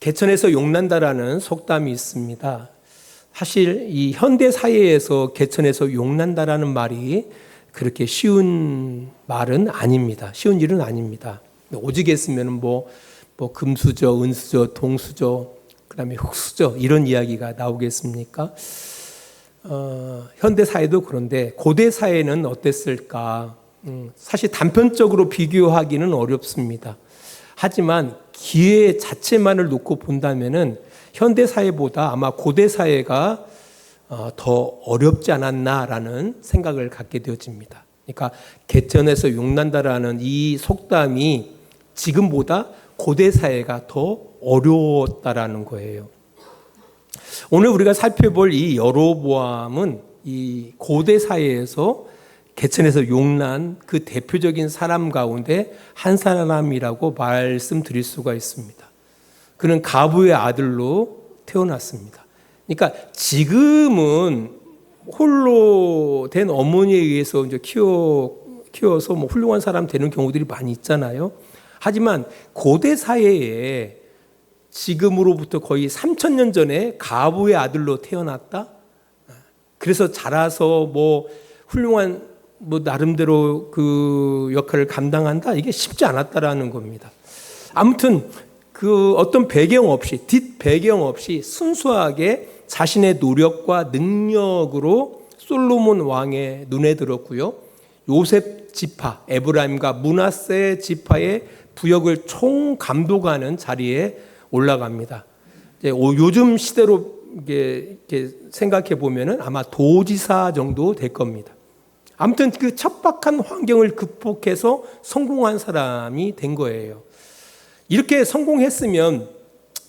개천에서 용난다라는 속담이 있습니다. 사실 이 현대 사회에서 개천에서 용난다라는 말이 그렇게 쉬운 말은 아닙니다. 쉬운 일은 아닙니다. 오직 했으면 뭐 금수저, 은수저, 동수저, 그다음에 흙수저 이런 이야기가 나오겠습니까? 현대 사회도 그런데 고대 사회는 어땠을까? 사실 단편적으로 비교하기는 어렵습니다. 하지만 기회 자체만을 놓고 본다면은 현대 사회보다 아마 고대 사회가 더 어렵지 않았나라는 생각을 갖게 되어집니다. 그러니까 개천에서 용난다라는 이 속담이 지금보다 고대 사회가 더 어려웠다라는 거예요. 오늘 우리가 살펴볼 이 여로보암은 이 고대 사회에서 개천에서 용난 그 대표적인 사람 가운데 한 사람이라고 말씀드릴 수가 있습니다. 그는 가부의 아들로 태어났습니다. 그러니까 지금은 홀로 된 어머니에 의해서 이제 키워서 뭐 훌륭한 사람 되는 경우들이 많이 있잖아요. 하지만 고대 사회에 지금으로부터 거의 3,000년 전에 가부의 아들로 태어났다. 그래서 자라서 뭐 훌륭한 나름대로 그 역할을 감당한다. 이게 쉽지 않았다라는 겁니다. 아무튼 그 어떤 배경 없이 뒷 배경 없이 순수하게 자신의 노력과 능력으로 솔로몬 왕의 눈에 들었고요. 요셉 지파, 에브라임과 므낫세 지파의 부역을 총감독하는 자리에 올라갑니다. 요즘 시대로 이렇게 생각해 보면은 아마 도지사 정도 될 겁니다. 아무튼 그 척박한 환경을 극복해서 성공한 사람이 된 거예요. 이렇게 성공했으면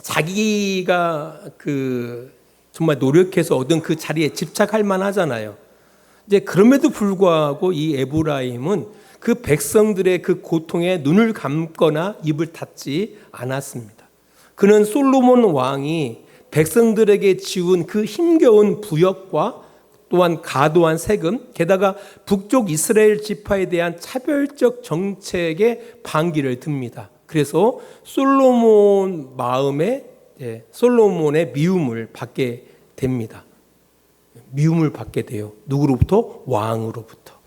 자기가 정말 노력해서 얻은 그 자리에 집착할 만하잖아요. 이제 그럼에도 불구하고 이 에브라임은 그 백성들의 그 고통에 눈을 감거나 입을 닫지 않았습니다. 그는 솔로몬 왕이 백성들에게 지운 그 힘겨운 부역과 또한 과도한 세금, 게다가 북쪽 이스라엘 지파에 대한 차별적 정책에 반기를 듭니다. 그래서 솔로몬 마음에 솔로몬의 미움을 받게 됩니다. 미움을 받게 돼요. 누구로부터? 왕으로부터.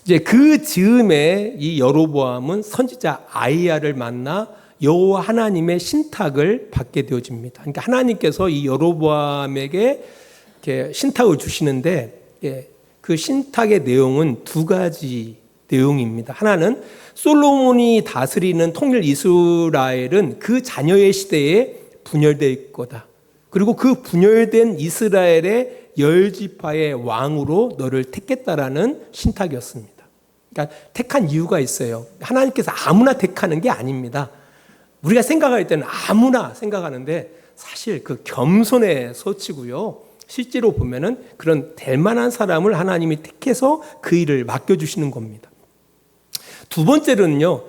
이제 그 즈음에 이 여로보암은 선지자 아이야를 만나 여호와 하나님의 신탁을 받게 되어집니다. 그러니까 하나님께서 이 여로보암에게 이렇게 신탁을 주시는데 그 신탁의 내용은 두 가지 내용입니다. 하나는 솔로몬이 다스리는 통일 이스라엘은 그 자녀의 시대에 분열될 거다. 그리고 그 분열된 이스라엘의 10지파의 왕으로 너를 택겠다라는 신탁이었습니다. 그러니까 택한 이유가 있어요. 하나님께서 아무나 택하는 게 아닙니다. 우리가 생각할 때는 아무나 생각하는데 사실 그 겸손의 서치고요. 실제로 보면은 그런 될 만한 사람을 하나님이 택해서 그 일을 맡겨주시는 겁니다. 두 번째로는요,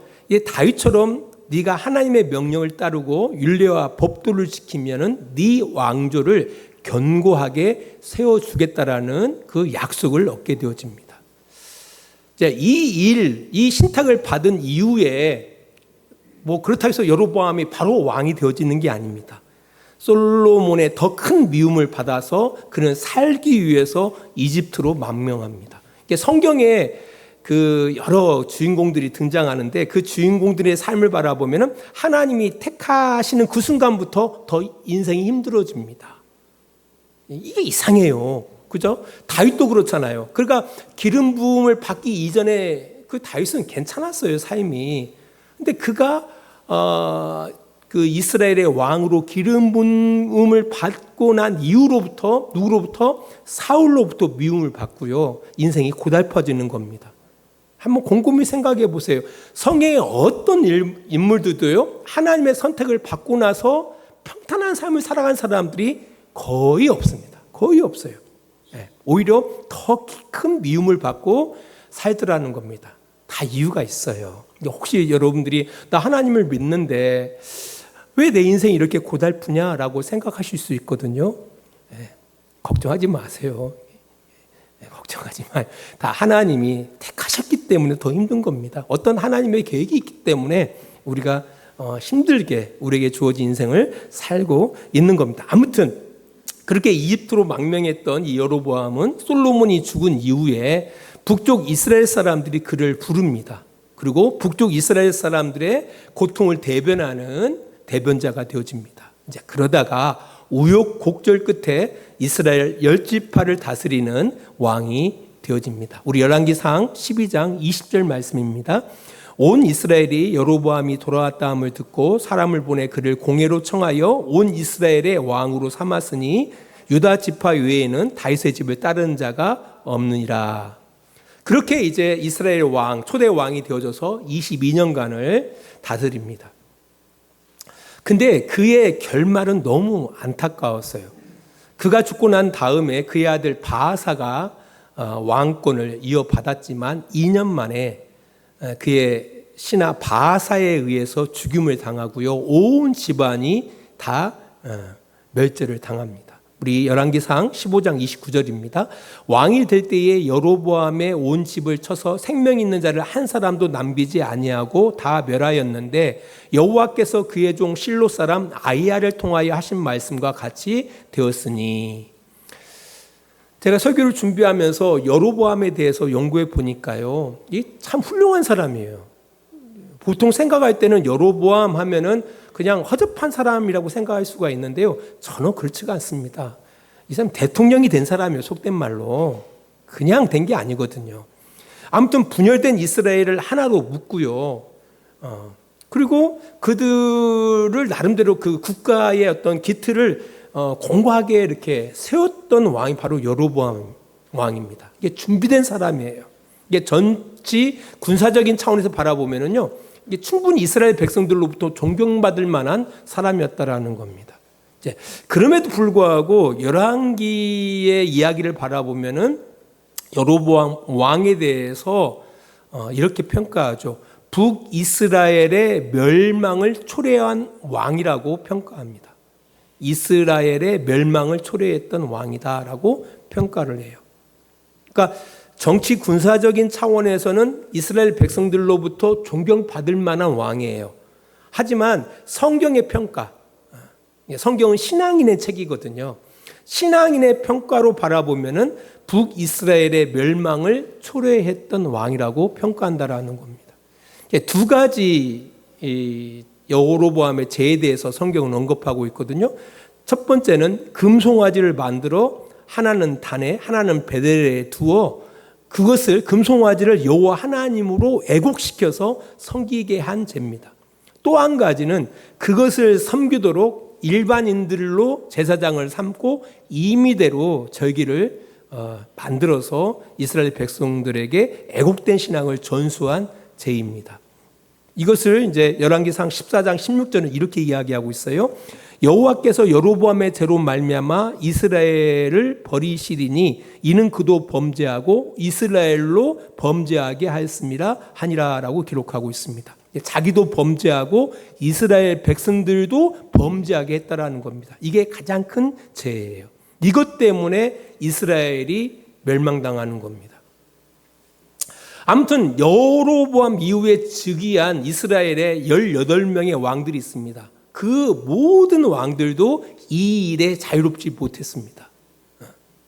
다윗처럼 네가 하나님의 명령을 따르고 율례와 법도를 지키면은 네 왕조를 견고하게 세워주겠다라는 그 약속을 얻게 되어집니다. 이 신탁을 받은 이후에 그렇다고 해서 여로보암이 바로 왕이 되어지는 게 아닙니다. 솔로몬의 더 큰 미움을 받아서 그는 살기 위해서 이집트로 망명합니다. 성경에 그 여러 주인공들이 등장하는데 그 주인공들의 삶을 바라보면 하나님이 택하시는 그 순간부터 더 인생이 힘들어집니다. 이게 이상해요. 그죠? 다윗도 그렇잖아요. 그러니까 기름 부음을 받기 이전에 그 다윗은 괜찮았어요, 삶이. 근데 그가 그 이스라엘의 왕으로 기름 부음을 받고 난 이후로부터 누구로부터? 사울로부터 미움을 받고요. 인생이 고달퍼지는 겁니다. 한번 곰곰이 생각해 보세요. 성경의 어떤 인물들도요, 하나님의 선택을 받고 나서 평탄한 삶을 살아간 사람들이 거의 없습니다. 거의 없어요. 오히려 더 큰 미움을 받고 살더라는 겁니다. 다 이유가 있어요. 혹시 여러분들이 나 하나님을 믿는데 왜 내 인생이 이렇게 고달프냐라고 생각하실 수 있거든요. 걱정하지 마세요. 걱정하지 마요. 다 하나님이 택하셨기 때문에 더 힘든 겁니다. 어떤 하나님의 계획이 있기 때문에 우리가 힘들게 우리에게 주어진 인생을 살고 있는 겁니다. 아무튼 그렇게 이집트로 망명했던 이 여로보암은 솔로몬이 죽은 이후에 북쪽 이스라엘 사람들이 그를 부릅니다. 그리고 북쪽 이스라엘 사람들의 고통을 대변하는 대변자가 되어집니다. 이제 그러다가 우여곡절 끝에 이스라엘 10지파를 다스리는 왕이 되어집니다. 우리 열왕기상 12장 20절 말씀입니다. 온 이스라엘이 여로보암이 돌아왔다함을 듣고 사람을 보내 그를 공회로 청하여 온 이스라엘의 왕으로 삼았으니 유다 지파 외에는 다윗의 집을 따르는 자가 없느니라. 그렇게 이제 이스라엘 왕, 초대 왕이 되어져서 22년간을 다스립니다. 근데 그의 결말은 너무 안타까웠어요. 그가 죽고 난 다음에 그의 아들 바아사가 왕권을 이어받았지만 2년 만에 그의 신하 바아사에 의해서 죽임을 당하고요. 온 집안이 다 멸절을 당합니다. 우리 열왕기상 15장 29절입니다. 왕이 될 때에 여로보암의 온 집을 쳐서 생명 있는 자를 한 사람도 남기지 아니하고 다 멸하였는데 여호와께서 그의 종 실로 사람 아히야를 통하여 하신 말씀과 같이 되었으니. 제가 설교를 준비하면서 여로보암에 대해서 연구해 보니까요, 이 참 훌륭한 사람이에요. 보통 생각할 때는 여로보암 하면은 그냥 허접한 사람이라고 생각할 수가 있는데요, 전혀 그렇지가 않습니다. 이 사람 대통령이 된 사람이에요. 속된 말로 그냥 된 게 아니거든요. 아무튼 분열된 이스라엘을 하나로 묶고요, 그리고 그들을 나름대로 그 국가의 어떤 기틀을 공고하게 이렇게 세웠던 왕이 바로 여로보암 왕입니다. 이게 준비된 사람이에요. 이게 전치 군사적인 차원에서 바라보면은요, 이게 충분히 이스라엘 백성들로부터 존경받을 만한 사람이었다라는 겁니다. 이제 그럼에도 불구하고 열왕기의 이야기를 바라보면은 여로보암 왕에 대해서 이렇게 평가하죠. 북이스라엘의 멸망을 초래한 왕이라고 평가합니다. 이스라엘의 멸망을 초래했던 왕이다라고 평가를 해요. 그러니까 정치 군사적인 차원에서는 이스라엘 백성들로부터 존경받을 만한 왕이에요. 하지만 성경의 평가, 성경은 신앙인의 책이거든요. 신앙인의 평가로 바라보면은 북이스라엘의 멸망을 초래했던 왕이라고 평가한다라는 겁니다. 두 가지 여로보암의 죄에 대해서 성경은 언급하고 있거든요. 첫 번째는 금송아지를 만들어 하나는 단에 하나는 베델에 두어 그것을 금송아지를 여호와 하나님으로 애곡시켜서 섬기게 한 죄입니다. 또 한 가지는 그것을 섬기도록 일반인들로 제사장을 삼고 임의대로 절기를 만들어서 이스라엘 백성들에게 애곡된 신앙을 전수한 죄입니다. 이것을 이제 열왕기상 14장 16절은 이렇게 이야기하고 있어요. 여호와께서 여로보암의 죄로 말미암아 이스라엘을 버리시리니 이는 그도 범죄하고 이스라엘로 범죄하게 하였습니다 하니라라고 기록하고 있습니다. 자기도 범죄하고 이스라엘 백성들도 범죄하게 했다라는 겁니다. 이게 가장 큰 죄예요. 이것 때문에 이스라엘이 멸망당하는 겁니다. 아무튼 여로보암 이후에 즉위한 이스라엘의 18명의 왕들이 있습니다. 그 모든 왕들도 이 일에 자유롭지 못했습니다.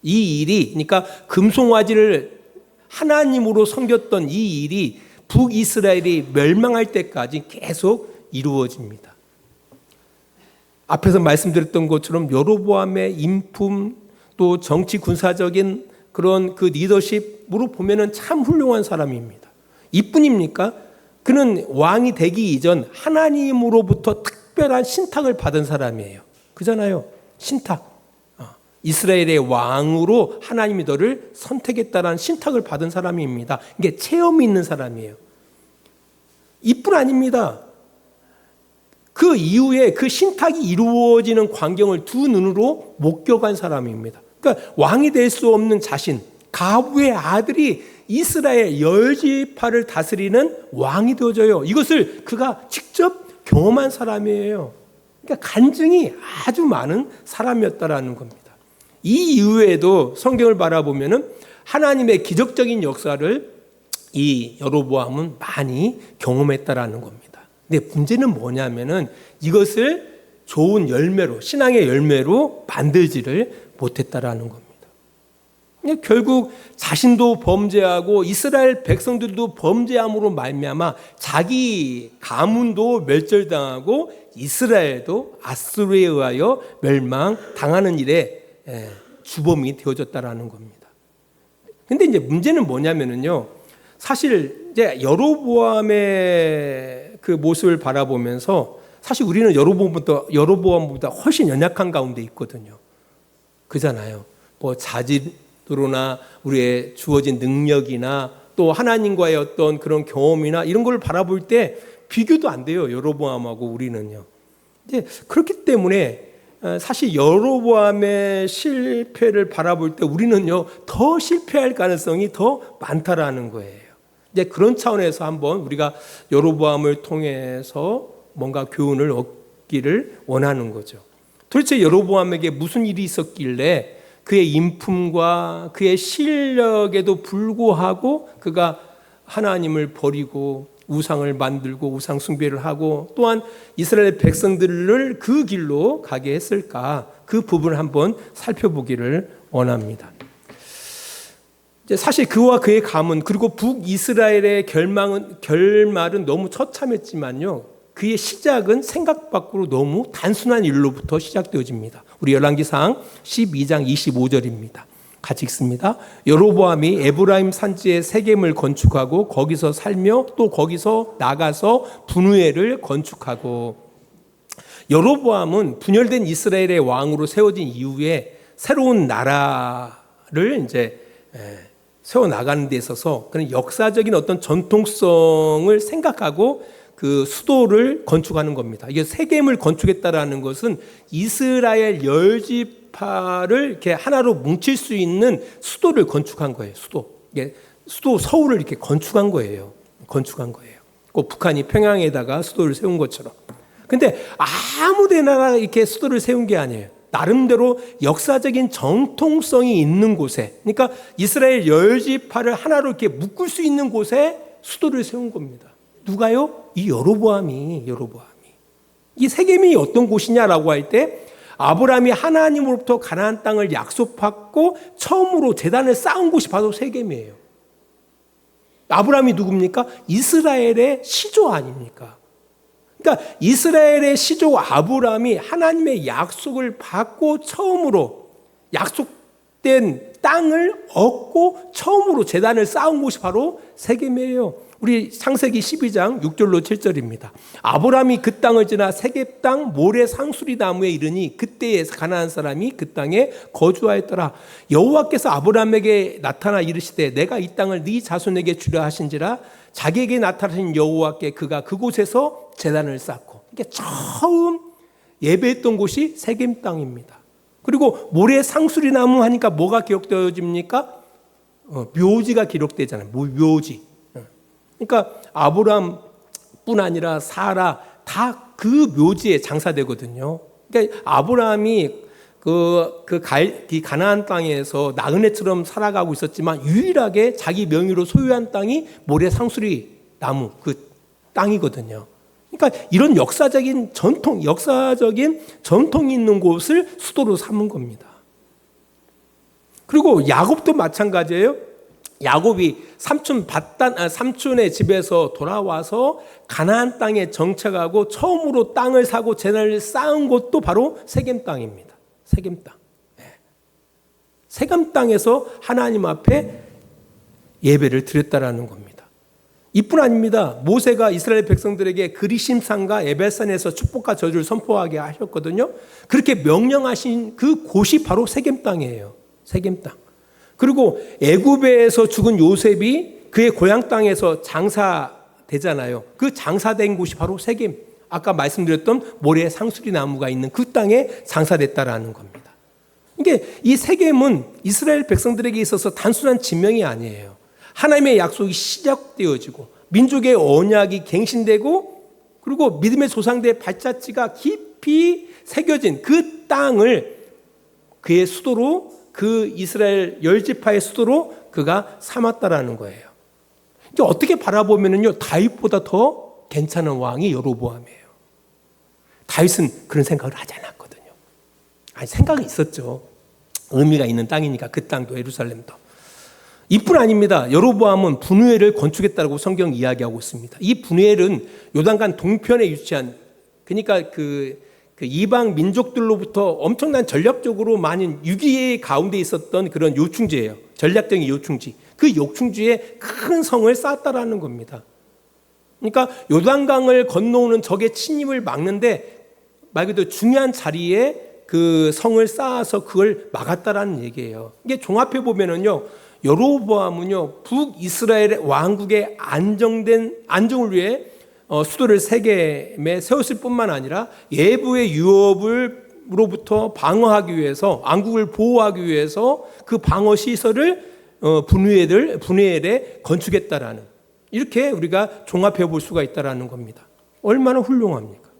이 일이, 그러니까 금송아지를 하나님으로 섬겼던 이 일이 북이스라엘이 멸망할 때까지 계속 이루어집니다. 앞에서 말씀드렸던 것처럼 여로보암의 인품, 또 정치 군사적인 그런 그 리더십으로 보면은 참 훌륭한 사람입니다. 이뿐입니까? 그는 왕이 되기 이전 하나님으로부터 특별한 신탁을 받은 사람이에요. 그잖아요. 신탁. 이스라엘의 왕으로 하나님이 너를 선택했다라는 신탁을 받은 사람입니다. 이게 체험이 있는 사람이에요. 이뿐 아닙니다. 그 이후에 그 신탁이 이루어지는 광경을 두 눈으로 목격한 사람입니다. 그러니까 왕이 될 수 없는 자신, 가부의 아들이 이스라엘 10지파를 다스리는 왕이 되어져요. 이것을 그가 직접 경험한 사람이에요. 그러니까 간증이 아주 많은 사람이었다라는 겁니다. 이 이후에도 성경을 바라보면은 하나님의 기적적인 역사를 이 여로보암은 많이 경험했다라는 겁니다. 근데 문제는 뭐냐면은 이것을 좋은 열매로, 신앙의 열매로 만들지를 못했다라는 겁니다. 결국 자신도 범죄하고 이스라엘 백성들도 범죄함으로 말미암아 자기 가문도 멸절당하고 이스라엘도 아수르에 의하여 멸망당하는 일에 주범이 되어졌다라는 겁니다. 근데 이제 문제는 뭐냐면은요, 사실 이제 여로보암의 그 모습을 바라보면서 사실 우리는 여로보암보다 훨씬 연약한 가운데 있거든요. 그잖아요. 뭐 자질로나 우리의 주어진 능력이나 또 하나님과의 어떤 그런 경험이나 이런 걸 바라볼 때 비교도 안 돼요. 여로보암하고 우리는요. 이제 그렇기 때문에 사실 여로보암의 실패를 바라볼 때 우리는요 더 실패할 가능성이 더 많다라는 거예요. 이제 그런 차원에서 한번 우리가 여로보암을 통해서 뭔가 교훈을 얻기를 원하는 거죠. 도대체 여로보암에게 무슨 일이 있었길래 그의 인품과 그의 실력에도 불구하고 그가 하나님을 버리고 우상을 만들고 우상 숭배를 하고 또한 이스라엘 백성들을 그 길로 가게 했을까? 그 부분을 한번 살펴보기를 원합니다. 사실 그와 그의 가문 그리고 북이스라엘의 결말은 너무 처참했지만요, 그의 시작은 생각 밖으로 너무 단순한 일로부터 시작되어집니다. 우리 열왕기상 12장 25절입니다. 같이 읽습니다. 여로보암이 에브라임 산지에 세겜을 건축하고 거기서 살며 또 거기서 나가서 분우엘을 건축하고. 여로보암은 분열된 이스라엘의 왕으로 세워진 이후에 새로운 나라를 이제 세워 나가는 데 있어서 그런 역사적인 어떤 전통성을 생각하고 그 수도를 건축하는 겁니다. 이게 세겜을 건축했다라는 것은 이스라엘 열지파를 이렇게 하나로 뭉칠 수 있는 수도를 건축한 거예요. 수도 서울을 이렇게 건축한 거예요. 꼭 북한이 평양에다가 수도를 세운 것처럼. 근데 아무데나 이렇게 수도를 세운 게 아니에요. 나름대로 역사적인 정통성이 있는 곳에, 그러니까 이스라엘 열지파를 하나로 이렇게 묶을 수 있는 곳에 수도를 세운 겁니다. 누가요? 이 여로보암이. 이 세겜이 어떤 곳이냐라고 할 때 아브라함이 하나님으로부터 가나안 땅을 약속받고 처음으로 제단을 쌓은 곳이 바로 세겜이에요. 아브라함이 누굽니까? 이스라엘의 시조 아닙니까? 그러니까 이스라엘의 시조 아브라함이 하나님의 약속을 받고 처음으로 약속된 땅을 얻고 처음으로 제단을 쌓은 곳이 바로 세겜이에요. 우리 창세기 12장 6절로 7절입니다. 아브라함이 그 땅을 지나 세겜 땅 모래 상수리 나무에 이르니 그때에 가나안 사람이 그 땅에 거주하였더라. 여호와께서 아브라함에게 나타나 이르시되 내가 이 땅을 네 자손에게 주려 하신지라. 자기에게 나타나신 여호와께 그가 그곳에서 제단을 쌓고. 이게 처음 예배했던 곳이 세겜 땅입니다. 그리고 모래 상수리 나무 하니까 뭐가 기록되어집니까? 묘지가 기록되잖아요. 묘지. 그러니까 아브라함뿐 아니라 사라 다 그 묘지에 장사되거든요. 그러니까 아브라함이 이 가나안 땅에서 나그네처럼 살아가고 있었지만 유일하게 자기 명의로 소유한 땅이 모래 상수리 나무 그 땅이거든요. 그러니까 이런 역사적인 전통이 있는 곳을 수도로 삼은 겁니다. 그리고 야곱도 마찬가지예요. 야곱이 삼촌의 집에서 돌아와서 가나안 땅에 정착하고 처음으로 땅을 사고 제단을 쌓은 곳도 바로 세겜 땅입니다. 세겜 땅. 세겜 땅에서 하나님 앞에 예배를 드렸다라는 겁니다. 이뿐 아닙니다. 모세가 이스라엘 백성들에게 그리심산과 에벨산에서 축복과 저주를 선포하게 하셨거든요. 그렇게 명령하신 그 곳이 바로 세겜 땅이에요. 세겜 땅. 그리고 애굽에서 죽은 요셉이 그의 고향 땅에서 장사되잖아요. 그 장사된 곳이 바로 세겜. 아까 말씀드렸던 모래 상수리 나무가 있는 그 땅에 장사됐다라는 겁니다. 이게 이 세겜은 이스라엘 백성들에게 있어서 단순한 지명이 아니에요. 하나님의 약속이 시작되어지고 민족의 언약이 갱신되고 그리고 믿음의 조상들의 발자취가 깊이 새겨진 그 땅을 그의 수도로 그 이스라엘 열지파의 수도로 그가 삼았다라는 거예요. 이제 어떻게 바라보면요 다윗보다 더 괜찮은 왕이 여로보암이에요. 다윗은 그런 생각을 하지 않았거든요. 아니, 생각이 있었죠. 의미가 있는 땅이니까 그 땅도 예루살렘도. 이뿐 아닙니다. 여로보암은 분우엘을 건축했다고 성경 이야기하고 있습니다. 이 분우엘은 요단강 동편에 위치한, 그러니까 그 이방 민족들로부터 엄청난 전략적으로 많은 유기의 가운데 있었던 그런 요충지예요. 전략적인 요충지. 그 요충지에 큰 성을 쌓았다라는 겁니다. 그러니까 요단강을 건너오는 적의 침입을 막는데 말 그대로 중요한 자리에 그 성을 쌓아서 그걸 막았다라는 얘기예요. 이게 종합해 보면은요, 여로보암은요 북이스라엘의 왕국의 안정을 위해 수도를 세겜에 세웠을 뿐만 아니라 외부의 유업으로부터 방어하기 위해서, 왕국을 보호하기 위해서 그 방어 시설을 분우엘에 건축했다라는, 이렇게 우리가 종합해 볼 수가 있다라는 겁니다. 얼마나 훌륭합니까?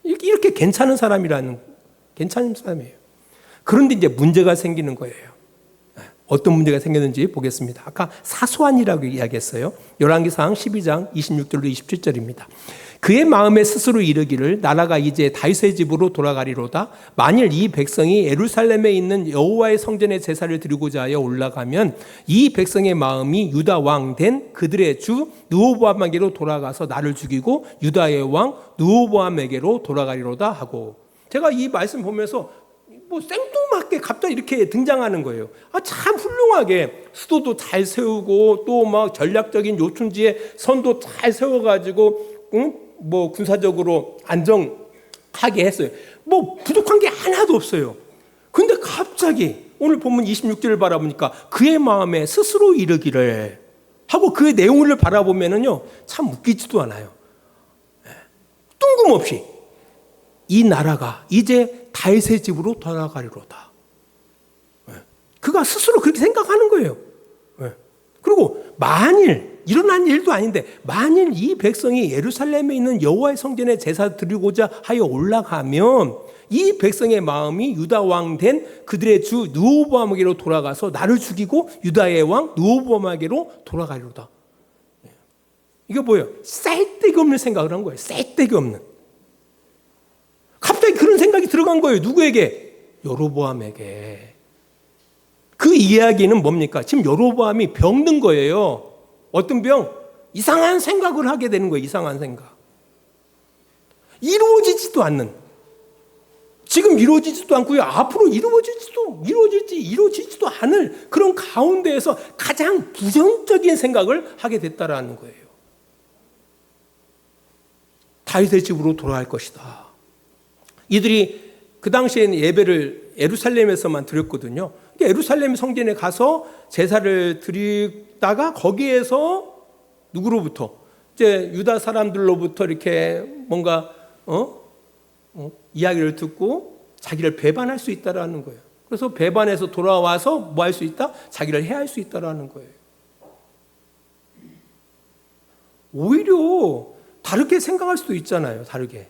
이렇게 괜찮은 사람이에요. 그런데 이제 문제가 생기는 거예요. 어떤 문제가 생겼는지 보겠습니다. 아까 사소한이라고 이야기했어요. 열왕기상 12장 26절로 27절입니다. 그의 마음에 스스로 이르기를 나라가 이제 다윗의 집으로 돌아가리로다. 만일 이 백성이 예루살렘에 있는 여호와의 성전에 제사를 드리고자 하여 올라가면 이 백성의 마음이 유다 왕 된 그들의 주 르호보암에게로 돌아가서 나를 죽이고 유다의 왕 르호보암에게로 돌아가리로다 하고, 제가 이 말씀 보면서 생뚱맞게 갑자기 이렇게 등장하는 거예요. 참 훌륭하게 수도도 잘 세우고 또 막 전략적인 요충지에 선도 잘 세워가지고 군사적으로 안정하게 했어요. 부족한 게 하나도 없어요. 근데 갑자기 오늘 본문 26절을 바라보니까 그의 마음에 스스로 이르기를 하고 그 내용을 바라보면은요 참 웃기지도 않아요. 뜬금없이 이 나라가 이제 다윗의 집으로 돌아가리로다. 그가 스스로 그렇게 생각하는 거예요. 그리고 만일 일어난 일도 아닌데 만일 이 백성이 예루살렘에 있는 여호와의 성전에 제사 드리고자 하여 올라가면 이 백성의 마음이 유다 왕 된 그들의 주 르호보암에게로 돌아가서 나를 죽이고 유다의 왕 르호보암에게로 돌아가리로다. 이게 뭐예요? 쓸데기 없는 생각을 한 거예요. 쓸데기 없는. 갑자기 그런 생각이 들어간 거예요. 누구에게? 여로보암에게. 그 이야기는 뭡니까? 지금 여로보암이 병든 거예요. 어떤 병? 이상한 생각을 하게 되는 거예요. 이상한 생각. 이루어지지도 않는. 지금 이루어지지도 않고요. 앞으로 이루어지지도 않을 그런 가운데에서 가장 부정적인 생각을 하게 됐다라는 거예요. 다윗의 집으로 돌아갈 것이다. 이들이 그 당시에는 예배를 예루살렘에서만 드렸거든요. 예루살렘 성전에 가서 제사를 드리다가 거기에서 누구로부터? 이제 유다 사람들로부터 이렇게 뭔가 이야기를 듣고 자기를 배반할 수 있다라는 거예요. 그래서 배반해서 돌아와서 뭐 할 수 있다? 자기를 해할 수 있다라는 거예요. 오히려 다르게 생각할 수도 있잖아요. 다르게.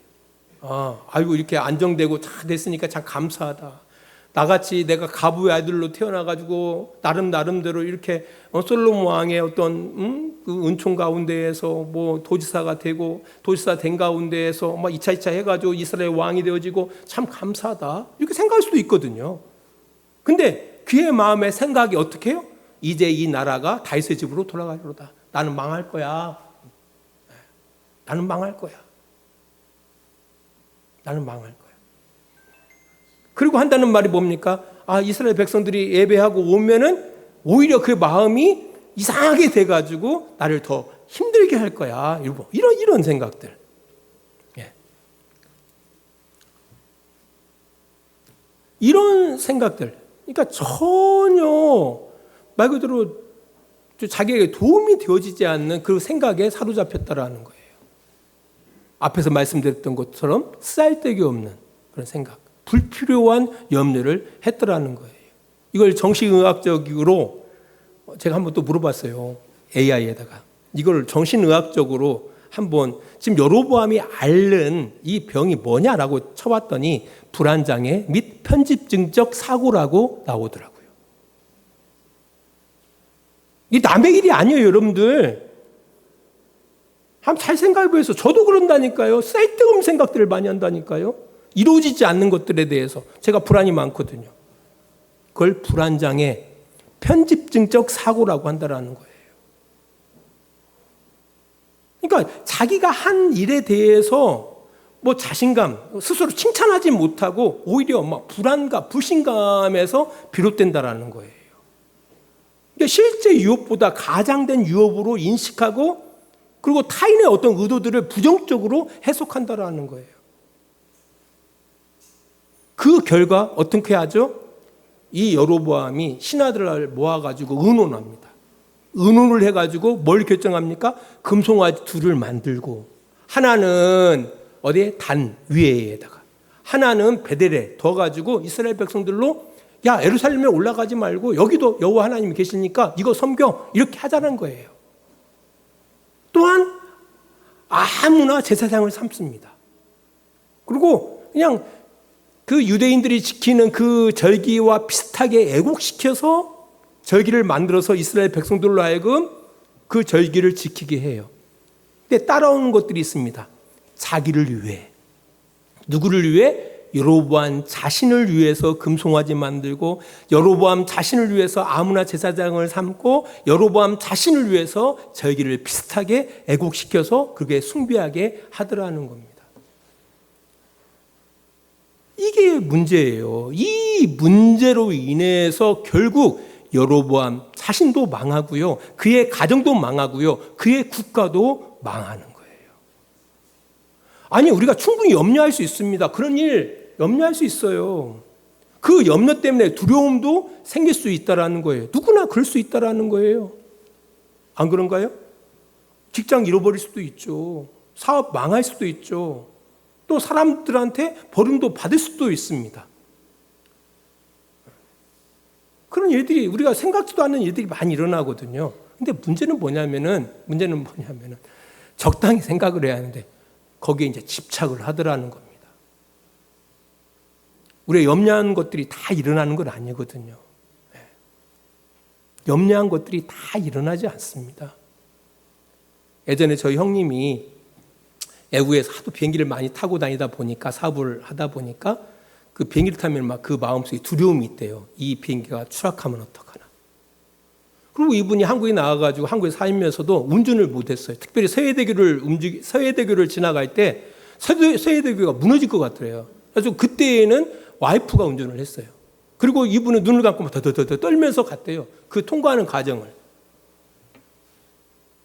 아이고 이렇게 안정되고 다 됐으니까 참 감사하다. 나같이 내가 가부의 아들로 태어나가지고 나름대로 이렇게 솔로몬 왕의 어떤 그 은총 가운데에서 뭐 도지사가 되고 도지사 된 가운데에서 막 이차 해가지고 이스라엘 왕이 되어지고 참 감사하다. 이렇게 생각할 수도 있거든요. 근데 그의 마음의 생각이 어떻게 해요? 이제 이 나라가 다윗의 집으로 돌아가리로다. 나는 망할 거야. 나는 망할 거야. 나는 망할 거야. 그리고 한다는 말이 뭡니까? 이스라엘 백성들이 예배하고 오면은 오히려 그 마음이 이상하게 돼가지고 나를 더 힘들게 할 거야. 이런 생각들. 예. 이런 생각들. 그러니까 전혀 말 그대로 자기에게 도움이 되어지지 않는 그 생각에 사로잡혔다라는 거예요. 앞에서 말씀드렸던 것처럼 쓸데기 없는 그런 생각, 불필요한 염려를 했더라는 거예요. 이걸 정신의학적으로 제가 한번 또 물어봤어요. AI에다가. 이걸 정신의학적으로 한번 지금 여로보암이 앓는 이 병이 뭐냐라고 쳐봤더니 불안장애 및 편집증적 사고라고 나오더라고요. 이 남의 일이 아니에요, 여러분들. 한번 잘 생각해보세요. 저도 그런다니까요. 쓸데없는 생각들을 많이 한다니까요. 이루어지지 않는 것들에 대해서 제가 불안이 많거든요. 그걸 불안장애, 편집증적 사고라고 한다는 거예요. 그러니까 자기가 한 일에 대해서 뭐 자신감, 스스로 칭찬하지 못하고 오히려 막 불안감, 불신감에서 비롯된다라는 거예요. 그러니까 실제 유업보다 가장된 유업으로 인식하고 그리고 타인의 어떤 의도들을 부정적으로 해석한다라는 거예요. 그 결과 어떻게 하죠? 이 여로보암이 신하들을 모아가지고 의논합니다. 의논을 해가지고 뭘 결정합니까? 금송아지 둘을 만들고 하나는 어디에? 단 위에다가 하나는 베델에 둬가지고 이스라엘 백성들로 야 예루살렘에 올라가지 말고 여기도 여호와 하나님이 계시니까 이거 섬겨 이렇게 하자는 거예요. 또한 아무나 제사장을 삼습니다. 그리고 그냥 그 유대인들이 지키는 그 절기와 비슷하게 애국시켜서 절기를 만들어서 이스라엘 백성들로 하여금 그 절기를 지키게 해요. 근데 따라오는 것들이 있습니다. 자기를 위해. 누구를 위해? 여로보암 자신을 위해서 금송아지 만들고 여로보암 자신을 위해서 아무나 제사장을 삼고 여로보암 자신을 위해서 절기를 비슷하게 애국시켜서 그게 숭배하게 하더라는 겁니다. 이게 문제예요. 이 문제로 인해서 결국 여로보암 자신도 망하고요. 그의 가정도 망하고요. 그의 국가도 망하는 거예요. 아니 우리가 충분히 염려할 수 있습니다. 그런 일 염려할 수 있어요. 그 염려 때문에 두려움도 생길 수 있다라는 거예요. 누구나 그럴 수 있다라는 거예요. 안 그런가요? 직장 잃어버릴 수도 있죠. 사업 망할 수도 있죠. 또 사람들한테 버림도 받을 수도 있습니다. 그런 일들이 우리가 생각지도 않는 일들이 많이 일어나거든요. 근데 문제는 뭐냐면은 적당히 생각을 해야 하는데 거기에 이제 집착을 하더라는 겁니다. 우리가 염려하는 것들이 다 일어나는 건 아니거든요. 염려한 것들이 다 일어나지 않습니다. 예전에 저희 형님이 애국에서 하도 비행기를 많이 타고 다니다 보니까 사업을 하다 보니까 그 비행기를 타면 막 그 마음속에 두려움이 있대요. 이 비행기가 추락하면 어떡하나. 그리고 이분이 한국에 나와가지고 한국에 살면서도 운전을 못했어요. 특별히 서해대교를 지나갈 때 서해대교가 무너질 것 같더래요. 그래서 그때에는 와이프가 운전을 했어요. 그리고 이분은 눈을 감고 더더더 떨면서 갔대요. 그 통과하는 과정을.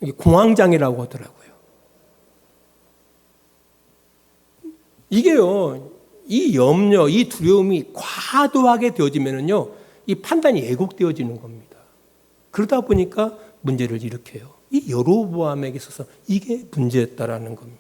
이게 공황장애라고 하더라고요. 이게요, 이 염려, 이 두려움이 과도하게 되어지면은요, 이 판단이 왜곡되어지는 겁니다. 그러다 보니까 문제를 일으켜요. 이 여로보암에게 있어서 이게 문제였다라는 겁니다.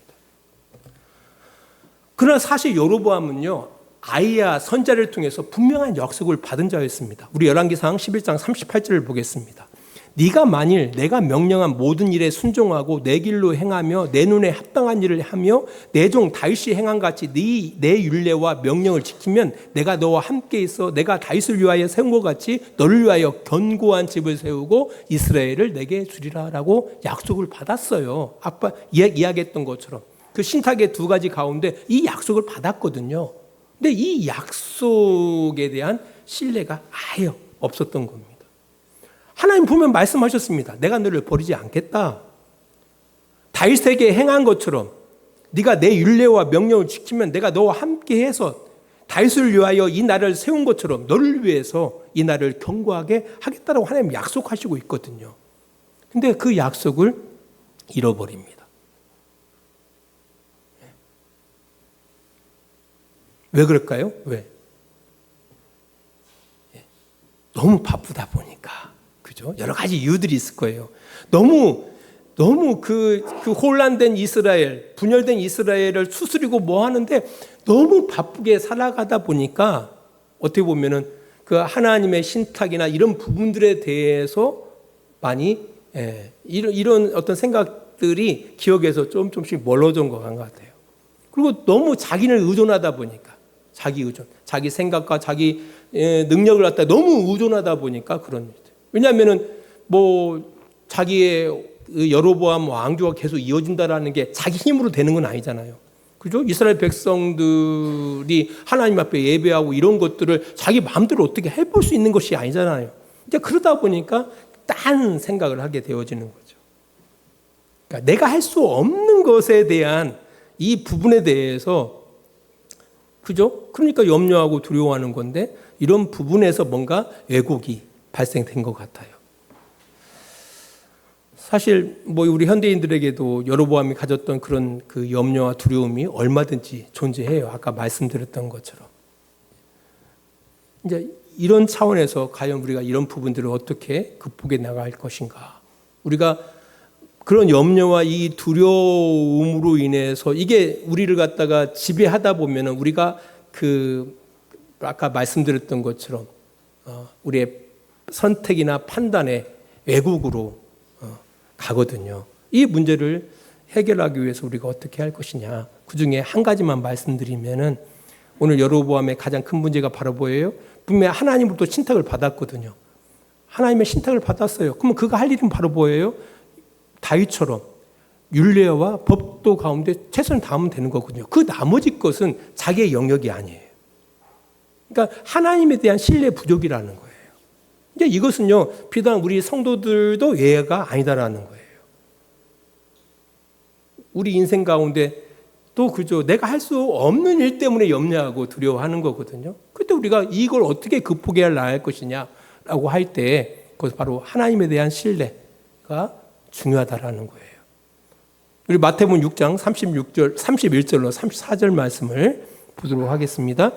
그러나 사실 여로보암은요, 아이야 선자를 통해서 분명한 약속을 받은 자였습니다. 우리 열왕기상 11장 38절을 보겠습니다. 네가 만일 내가 명령한 모든 일에 순종하고 내 길로 행하며 내 눈에 합당한 일을 하며 내 종 다윗이 행한 같이 내 율례와 명령을 지키면 내가 너와 함께 있어 내가 다윗을 위하여 세운 것 같이 너를 위하여 견고한 집을 세우고 이스라엘을 내게 주리라 라고 약속을 받았어요. 아까 이야기했던 것처럼 그 신탁의 두 가지 가운데 이 약속을 받았거든요. 근데 이 약속에 대한 신뢰가 아예 없었던 겁니다. 하나님 보면 말씀하셨습니다. 내가 너를 버리지 않겠다. 다윗에게 행한 것처럼 네가 내 율례와 명령을 지키면 내가 너와 함께해서 다윗을 위하여 이 나라를 세운 것처럼 너를 위해서 이 나라를 견고하게 하겠다라고 하나님 약속하시고 있거든요. 근데 그 약속을 잃어버립니다. 왜 그럴까요? 왜? 너무 바쁘다 보니까. 그죠? 여러 가지 이유들이 있을 거예요. 너무 그 혼란된 이스라엘, 분열된 이스라엘을 추스리고 뭐 하는데 너무 바쁘게 살아가다 보니까 어떻게 보면은 그 하나님의 신탁이나 이런 부분들에 대해서 많이 이런 어떤 생각들이 기억에서 조금씩 멀어진 것 같아요. 그리고 너무 자기를 의존하다 보니까 자기 의존, 자기 생각과 자기 능력을 갖다 너무 의존하다 보니까 그런 일들. 왜냐하면은 뭐 자기의 여로보암 왕조가 계속 이어진다라는 게 자기 힘으로 되는 건 아니잖아요. 그죠? 이스라엘 백성들이 하나님 앞에 예배하고 이런 것들을 자기 마음대로 어떻게 해볼 수 있는 것이 아니잖아요. 이제 그러다 보니까 딴 생각을 하게 되어지는 거죠. 그러니까 내가 할 수 없는 것에 대한 이 부분에 대해서, 그죠? 그러니까 염려하고 두려워하는 건데, 이런 부분에서 뭔가 왜곡이 발생된 것 같아요. 사실 우리 현대인들에게도 여로보암이 가졌던 그런 그 염려와 두려움이 얼마든지 존재해요. 아까 말씀드렸던 것처럼. 이제 이런 차원에서 과연 우리가 이런 부분들을 어떻게 극복해 나갈 것인가? 우리가 그런 염려와 이 두려움으로 인해서 이게 우리를 갖다가 지배하다 보면은 우리가 아까 말씀드렸던 것처럼 우리의 선택이나 판단의 왜곡으로 가거든요. 이 문제를 해결하기 위해서 우리가 어떻게 할 것이냐. 그중에 한 가지만 말씀드리면은 오늘 여로보암의 가장 큰 문제가 바로 뭐예요? 분명히 하나님으로부터 신탁을 받았거든요. 하나님의 신탁을 받았어요. 그러면 그가 할 일은 바로 뭐예요? 다윗처럼 율례와 법도 가운데 최선을 다하면 되는 거거든요. 그 나머지 것은 자기의 영역이 아니에요. 그러니까 하나님에 대한 신뢰 부족이라는 거예요. 이제 이것은요, 비단 우리 성도들도 예외가 아니다라는 거예요. 우리 인생 가운데 또 그죠, 내가 할 수 없는 일 때문에 염려하고 두려워하는 거거든요. 그때 우리가 이걸 어떻게 극복해야 할 것이냐라고 할 때, 그것은 바로 하나님에 대한 신뢰가 중요하다라는 거예요. 우리 마태복음 6장 31절로 34절 말씀을 보도록 하겠습니다.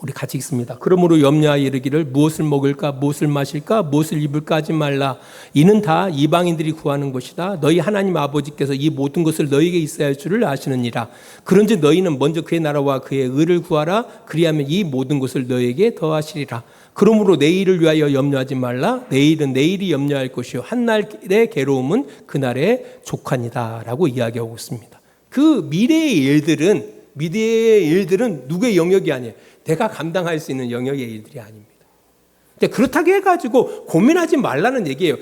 우리 같이 읽습니다. 그러므로 염려하여 이르기를 무엇을 먹을까 무엇을 마실까 무엇을 입을까 하지 말라. 이는 다 이방인들이 구하는 것이다. 너희 하나님 아버지께서 이 모든 것을 너희에게 있어야 할 줄을 아시느니라. 그런즉 너희는 먼저 그의 나라와 그의 의를 구하라. 그리하면 이 모든 것을 너희에게 더하시리라. 그러므로 내일을 위하여 염려하지 말라. 내일은 내일이 염려할 것이요 한날의 괴로움은 그날의 족하니라 라고 이야기하고 있습니다. 그 미래의 일들은 누구의 영역이 아니에요. 내가 감당할 수 있는 영역의 일들이 아닙니다. 그렇다고 해가지고 고민하지 말라는 얘기예요.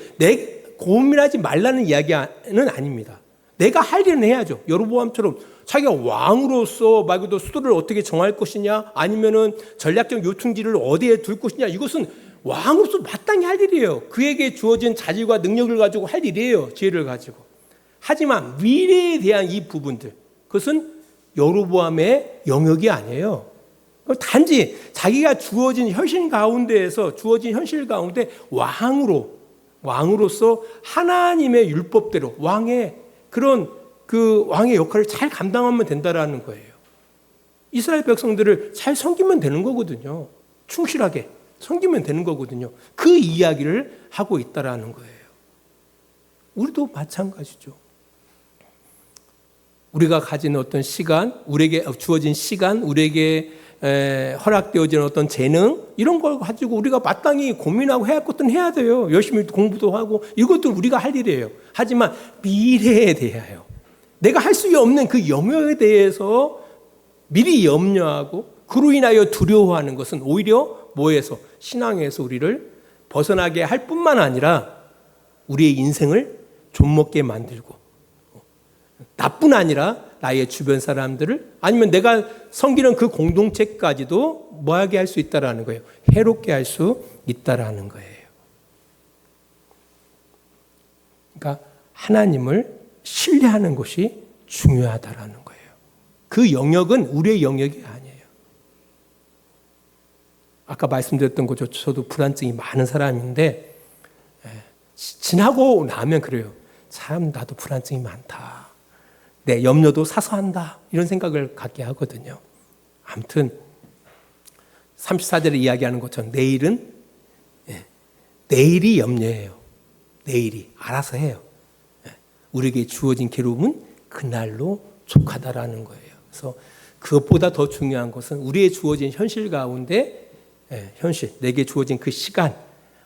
고민하지 말라는 이야기는 아닙니다. 내가 할 일은 해야죠. 여로보암처럼 자기가 왕으로서 말 그대로 수도를 어떻게 정할 것이냐, 아니면은 전략적 요충지를 어디에 둘 것이냐, 이것은 왕으로서 마땅히 할 일이에요. 그에게 주어진 자질과 능력을 가지고 할 일이에요. 지혜를 가지고. 하지만 미래에 대한 이 부분들, 그것은 여로보암의 영역이 아니에요. 단지 자기가 주어진 현실 가운데 왕으로서 하나님의 율법대로 왕의 그런 그 왕의 역할을 잘 감당하면 된다라는 거예요. 이스라엘 백성들을 잘 섬기면 되는 거거든요. 충실하게 섬기면 되는 거거든요. 그 이야기를 하고 있다라는 거예요. 우리도 마찬가지죠. 우리가 가진 어떤 시간, 우리에게 주어진 시간, 우리에게 허락되어진 어떤 재능, 이런 걸 가지고 우리가 마땅히 고민하고 해야 할 것들은 해야 돼요. 열심히 공부도 하고 이것도 우리가 할 일이에요. 하지만 미래에 대하여 내가 할 수 없는 그 영역에 대해서 미리 염려하고 그로 인하여 두려워하는 것은 오히려 뭐에서? 신앙에서 우리를 벗어나게 할 뿐만 아니라 우리의 인생을 좀먹게 만들고, 나뿐 아니라 나의 주변 사람들을, 아니면 내가 섬기는 그 공동체까지도 뭐하게 할 수 있다라는 거예요. 해롭게 할 수 있다라는 거예요. 그러니까 하나님을 신뢰하는 것이 중요하다라는 거예요. 그 영역은 우리의 영역이 아니에요. 아까 말씀드렸던 거죠. 저도 불안증이 많은 사람인데 지나고 나면 그래요. 참 나도 불안증이 많다. 내 염려도 사소한다. 이런 생각을 갖게 하거든요. 아무튼 34절에 이야기하는 것처럼 내일이 염려예요. 내일이 알아서 해요. 우리에게 주어진 괴로움은 그날로 족하다라는 거예요. 그래서 그것보다 더 중요한 것은 우리의 주어진 현실 가운데 내게 주어진 그 시간,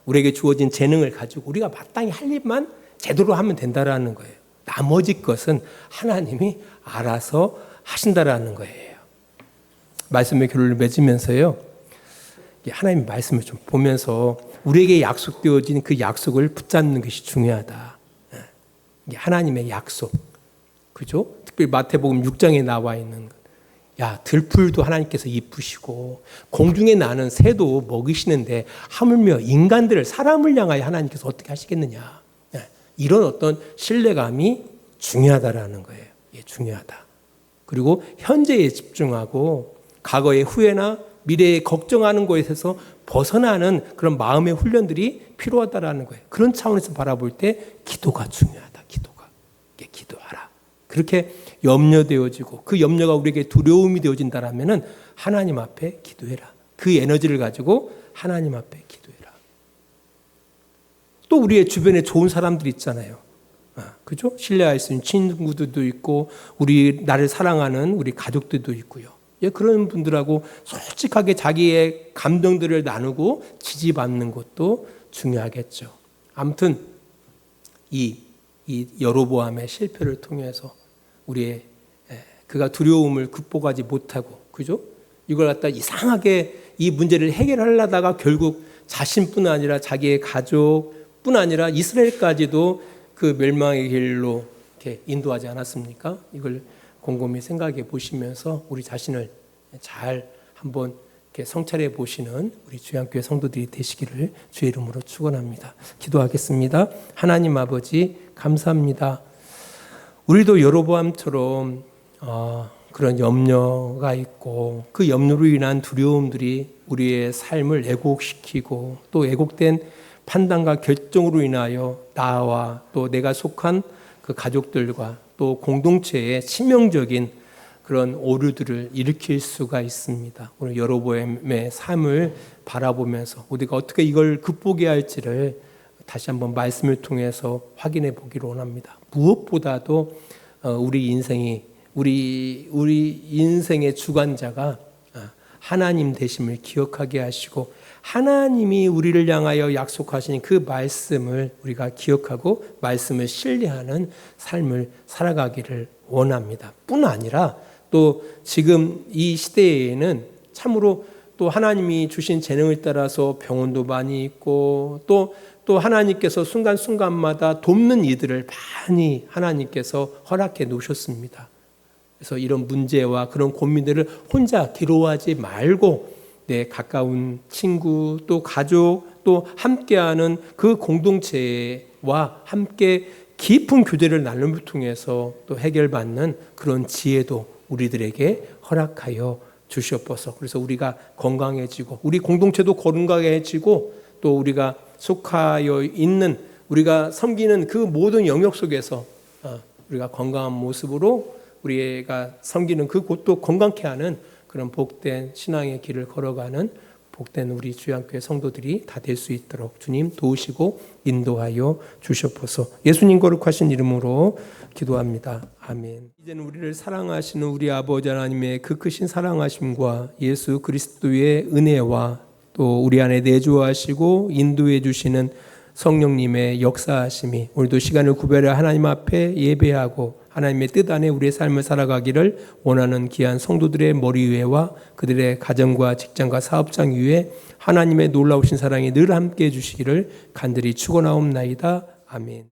우리에게 주어진 재능을 가지고 우리가 마땅히 할 일만 제대로 하면 된다라는 거예요. 나머지 것은 하나님이 알아서 하신다라는 거예요. 말씀의 교류를 맺으면서요, 하나님의 말씀을 좀 보면서 우리에게 약속되어진 그 약속을 붙잡는 것이 중요하다. 이게 하나님의 약속. 그죠? 특별히 마태복음 6장에 나와 있는 것. 야, 들풀도 하나님께서 이쁘시고 공중에 나는 새도 먹이시는데 하물며 인간들을, 사람을 향하여 하나님께서 어떻게 하시겠느냐. 이런 어떤 신뢰감이 중요하다라는 거예요. 예, 중요하다. 그리고 현재에 집중하고 과거의 후회나 미래에 걱정하는 것에서 벗어나는 그런 마음의 훈련들이 필요하다라는 거예요. 그런 차원에서 바라볼 때 기도가 중요하다. 기도가. 예, 기도하라. 그렇게 염려되어지고 그 염려가 우리에게 두려움이 되어진다라면은 하나님 앞에 기도해라. 그 에너지를 가지고 하나님 앞에 기도해라. 또 우리의 주변에 좋은 사람들이 있잖아요. 그죠? 신뢰할 수 있는 친구들도 있고 우리 나를 사랑하는 우리 가족들도 있고요. 예, 그런 분들하고 솔직하게 자기의 감정들을 나누고 지지받는 것도 중요하겠죠. 아무튼 이 여로보암의 실패를 통해서 우리의 그가 두려움을 극복하지 못하고, 그죠? 이걸 갖다 이상하게 이 문제를 해결하려다가 결국 자신뿐 아니라 자기의 가족뿐 아니라 이스라엘까지도 그 멸망의 길로 이렇게 인도하지 않았습니까? 이걸 곰곰이 생각해 보시면서 우리 자신을 잘 한번 이렇게 성찰해 보시는 우리 주양교회 성도들이 되시기를 주의 이름으로 축원합니다. 기도하겠습니다. 하나님 아버지 감사합니다. 우리도 여로보암처럼 그런 염려가 있고 그 염려로 인한 두려움들이 우리의 삶을 왜곡시키고 또 왜곡된 판단과 결정으로 인하여 나와 또 내가 속한 그 가족들과 또 공동체의 치명적인 그런 오류들을 일으킬 수가 있습니다. 오늘 여로보암의 삶을 바라보면서 우리가 어떻게 이걸 극복해야 할지를 다시 한번 말씀을 통해서 확인해 보기를 원합니다. 무엇보다도 우리 인생의 주관자가 하나님 되심을 기억하게 하시고 하나님이 우리를 향하여 약속하신 그 말씀을 우리가 기억하고 말씀을 신뢰하는 삶을 살아가기를 원합니다. 뿐 아니라 또 지금 이 시대에는 참으로 또 하나님이 주신 재능을 따라서 병원도 많이 있고 또 하나님께서 순간순간마다 돕는 이들을 많이 하나님께서 허락해 놓으셨습니다. 그래서 이런 문제와 그런 고민들을 혼자 괴로워하지 말고 내 가까운 친구 또 가족 또 함께하는 그 공동체와 함께 깊은 교제를 나눔을 통해서 또 해결받는 그런 지혜도 우리들에게 허락하여 주시옵소서. 그래서 우리가 건강해지고 우리 공동체도 건강해지고 또 우리가 속하여 있는 우리가 섬기는 그 모든 영역 속에서 우리가 건강한 모습으로 우리가 섬기는 그 곳도 건강케 하는 그런 복된 신앙의 길을 걸어가는 복된 우리 주양교회 성도들이 다 될 수 있도록 주님 도우시고 인도하여 주시옵소서. 예수님 거룩하신 이름으로 기도합니다. 아멘. 이제는 우리를 사랑하시는 우리 아버지 하나님의 그 크신 사랑하심과 예수 그리스도의 은혜와 또 우리 안에 내주하시고 인도해 주시는 성령님의 역사하심이 오늘도 시간을 구별해 하나님 앞에 예배하고 하나님의 뜻 안에 우리의 삶을 살아가기를 원하는 귀한 성도들의 머리 위에와 그들의 가정과 직장과 사업장 위에 하나님의 놀라우신 사랑이 늘 함께해 주시기를 간절히 축원하옵나이다. 아멘.